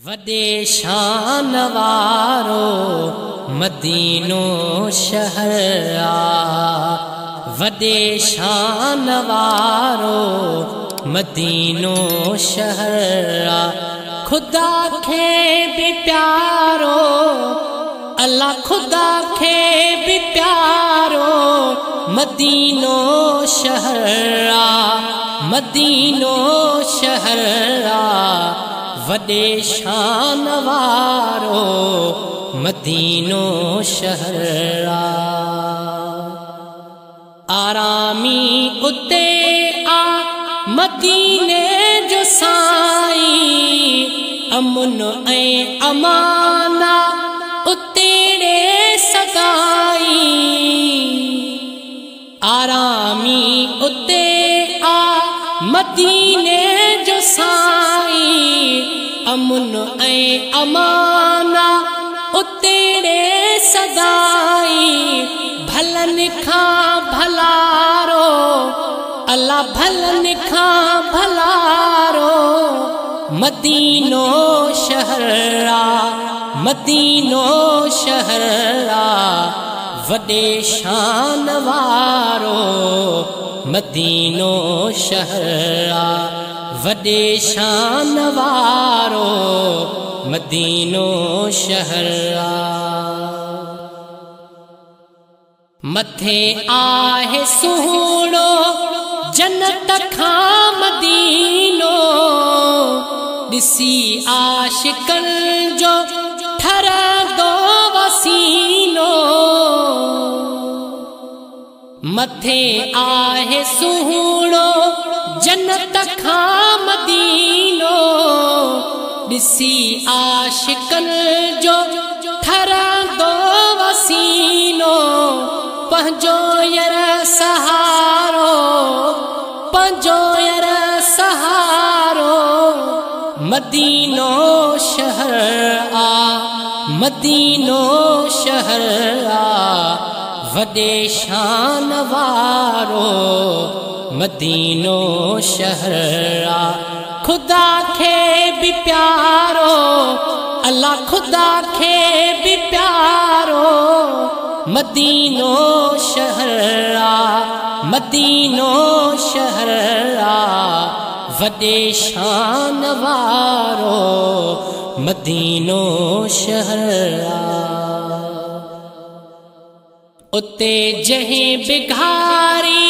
वडे शान वारो मदीनो शहर आ, वडे शान वारो मदीनो शहर आ। खुदा खे भी प्यारो अल्लाह खुदा खे भी प्यारो मदीनो शहर आ, मदीनो शहर आ। वडे शान वारो मदीनो शहर आ। आरामी उते आ मदीने जो साई, अमुन ऐं अमाना उतेरे सगाई। आरामी उते आ मदीने जो साई, अमुन ऐं अमाना उतेरे सदाई। भलन खां भलारो अल्लाह भलन खां भलारो मदीनो शहर आ, मदीनो शहर आ। वडे शान वारो मदीनो शहर आ, वडे शान वारो मदीनो शहर आ। मथे आहे सुहिणो जन्नत खां मदीनो, ॾिसी आशिक़नि जो ठरंदो वसीनो। मथे आहे सुहिणो जन्नत खां मदीनो, ॾिसी आशिक़नि जो ठरंदो वसीनो। पंहिंजो यार सहारो पंहिंजो यार सहारो मदीनो शहर आ, मदीनो शहर आ। वडे शान वारो मदीनो शहर आ। खुदा खे भी प्यारो अल्लाह खुदा खे भी प्यारो मदीनो शहर आ, मदीनो शहर आ। वडे शान वारो मदीनो शहर आ। उते जहीं बिघारी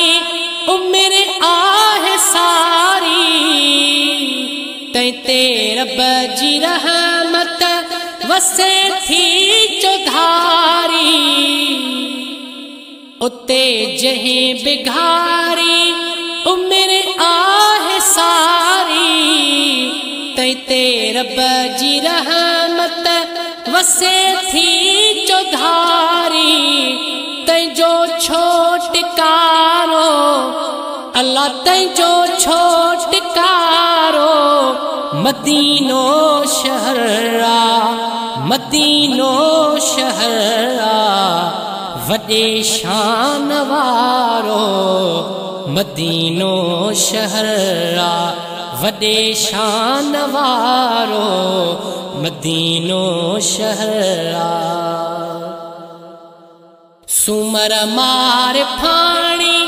उम्र आहे सारी, तैते रब जी रहमत वसे थी चौधारी। उते जहीं बिघारी उम्र आहे सारी, तैते रब जी रहमत वसे थी चौधारी। तैजो छोटकारो अल्लाह तैजो छोटकारो मदीनो शहर आ, मदीनो शहर आ। वडे शान वारो मदीनो शहर आ, वडे शान वारो मदीनो शहर आ। सुमर मार फाणी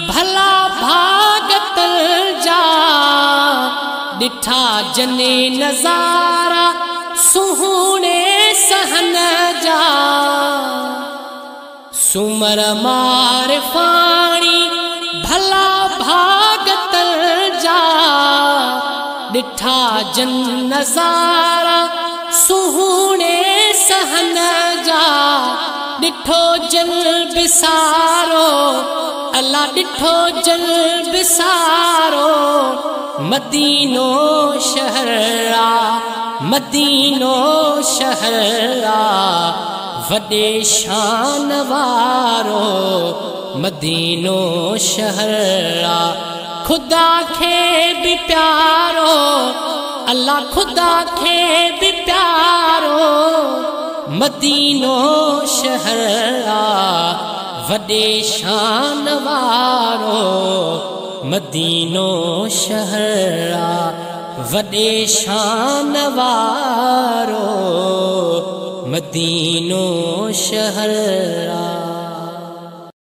भला भागत जा, ॾिठा जने नज़ारा सुहिणे सहन जा। सुमर मार फाणी भला भागत जा, ॾिठा जन नज़ारा सुहिणे सहन जा। ॾिठो जल बिसारो अल्लाह ॾिठो जल बिसारो मदीनो शहर आ, मदीनो शहर आ। वडे शान वारो मदीनो शहर आ। खुदा खे भी प्यारो अल्लाह खुदा खे भी प्यारो मदीनो शहर आ। वडे शान वारो मदीनो शहर आ, वॾे शान वारो मदीनो शहर आ।